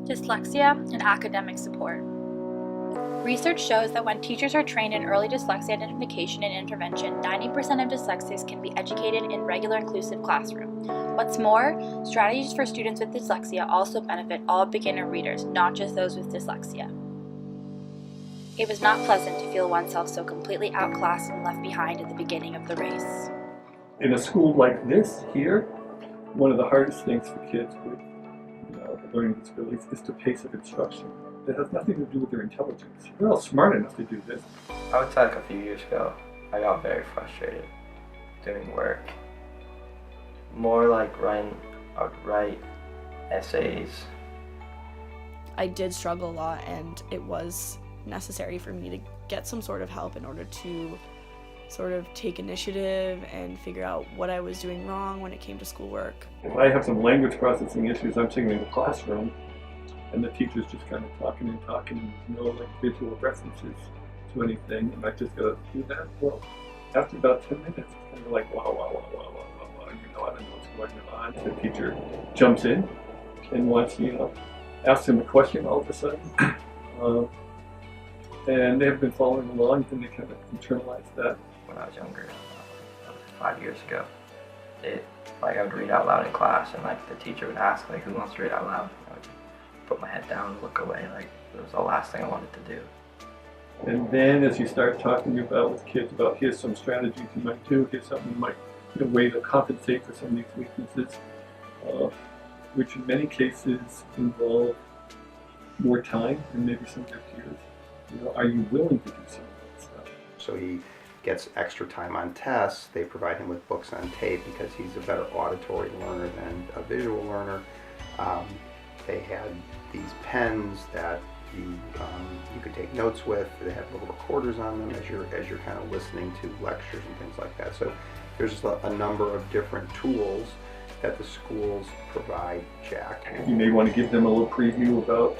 Dyslexia and Academic Support. Research shows that when teachers are trained in early dyslexia identification and intervention, 90% of dyslexics can be educated in regular inclusive classroom. What's more, strategies for students with dyslexia also benefit all beginner readers, not just those with dyslexia. It was not pleasant to feel oneself so completely outclassed and left behind at the beginning of the race. In a school like this here, one of the hardest things for kids with learning disabilities is the pace of instruction. It has nothing to do with their intelligence. They're all smart enough to do this. I would say like a few years ago, I got very frustrated doing work. More like I would write essays. I did struggle a lot, and it was necessary for me to get some sort of help in order to sort of take initiative and figure out what I was doing wrong when it came to schoolwork. If I have some language processing issues, I'm sitting in the classroom and the teacher's just kind of talking and there's no like visual references to anything, and I just gotta do that. Well, after about 10 minutes, it's kind of like, wow, I don't know what's going on. The teacher jumps in and wants, asks him a question all of a sudden. And they've been following along, and they kind of internalize that. When I was younger, 5 years ago, I would read out loud in class, and the teacher would ask who wants to read out loud. I would put my head down and look away, it was the last thing I wanted to do. And then as you start talking about with kids about here's some strategies you might do, here's something you might, way to compensate for some of these weaknesses, which in many cases involve more time than maybe some of their peers. Are you willing to do some of that stuff? So he gets extra time on tests. They provide him with books on tape because he's a better auditory learner than a visual learner. They had these pens that you could take notes with. They have little recorders on them as you're kind of listening to lectures and things like that. So there's just a number of different tools that the schools provide Jack. You may want to give them a little preview about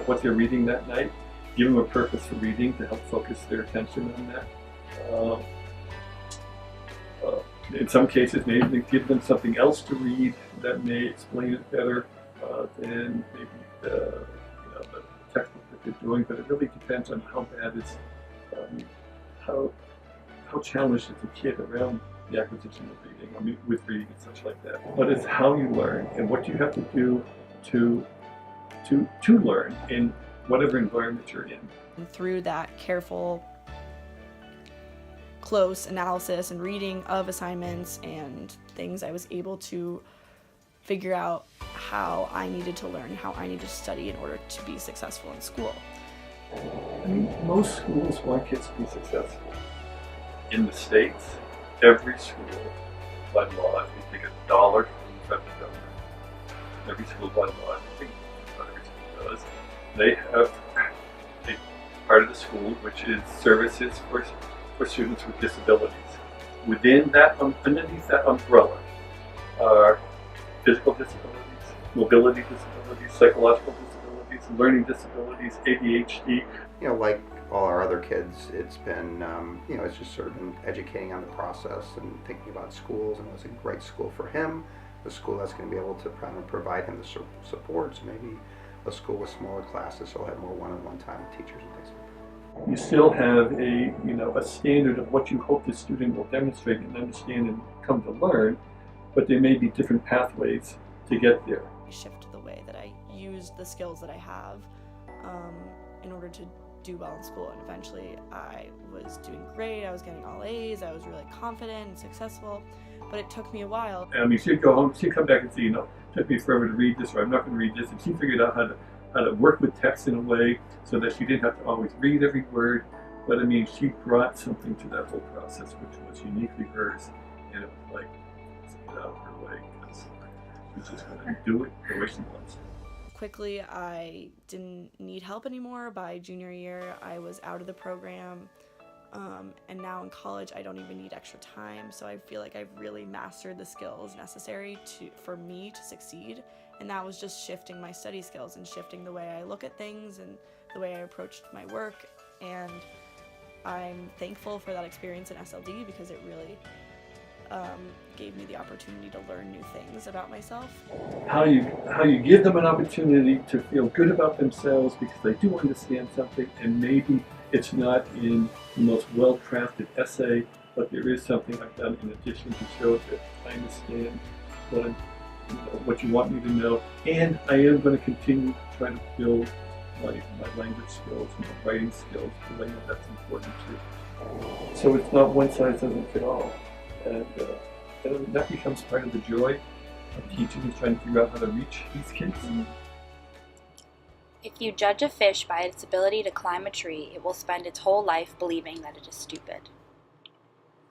what they're reading that night. Give them a purpose for reading to help focus their attention on that. In some cases, maybe give them something else to read that may explain it better than maybe the textbook that they're doing. But it really depends on how bad is, how challenged is the kid around the acquisition of reading, with reading and such like that. But it's how you learn and what you have to do to learn in whatever environment you're in. And through that careful, close analysis and reading of assignments and things, I was able to figure out how I needed to learn, how I needed to study in order to be successful in school. Most schools want kids to be successful. In the States, every school, by law, if you take $1 from the federal government, every school by law, I think not every school does, they have a part of the school which is services for students with disabilities. Within that, underneath that umbrella, are physical disabilities, mobility disabilities, psychological disabilities, learning disabilities, ADHD. Like all our other kids, it's been, it's just sort of been educating on the process and thinking about schools, and it was a great school for him, a school that's going to be able to provide him the support, so maybe a school with smaller classes, so he'll have more one-on-one time with teachers and things like that. You still have a standard of what you hope the student will demonstrate and understand and come to learn, but there may be different pathways to get there. Shift the way that I use the skills that I have in order to do well in school, and eventually I was doing great. I was getting all A's. I was really confident and successful, but it took me a while. She'd go home, she'd come back and say, it took me forever to read this, or I'm not going to read this, and she figured out how to work with text in a way so that she didn't have to always read every word. But she brought something to that whole process which was uniquely hers, and it was like, let's get out of her way, because she was just going to do it the way she wants. Quickly, I didn't need help anymore. By junior year, I was out of the program, and now in college, I don't even need extra time. So I feel like I've really mastered the skills necessary for me to succeed, and that was just shifting my study skills and shifting the way I look at things and the way I approached my work. And I'm thankful for that experience in SLD because it really gave me the opportunity to learn new things about myself. How you give them an opportunity to feel good about themselves because they do understand something, and maybe it's not in the most well-crafted essay, but there is something I've done in addition to show that I understand what you want me to know, and I am going to continue to try to build my language skills and my writing skills, because I know that's important too. So it's not one size doesn't fit all, and that becomes part of the joy of teaching, is trying to figure out how to reach these kids. If you judge a fish by its ability to climb a tree, it will spend its whole life believing that it is stupid.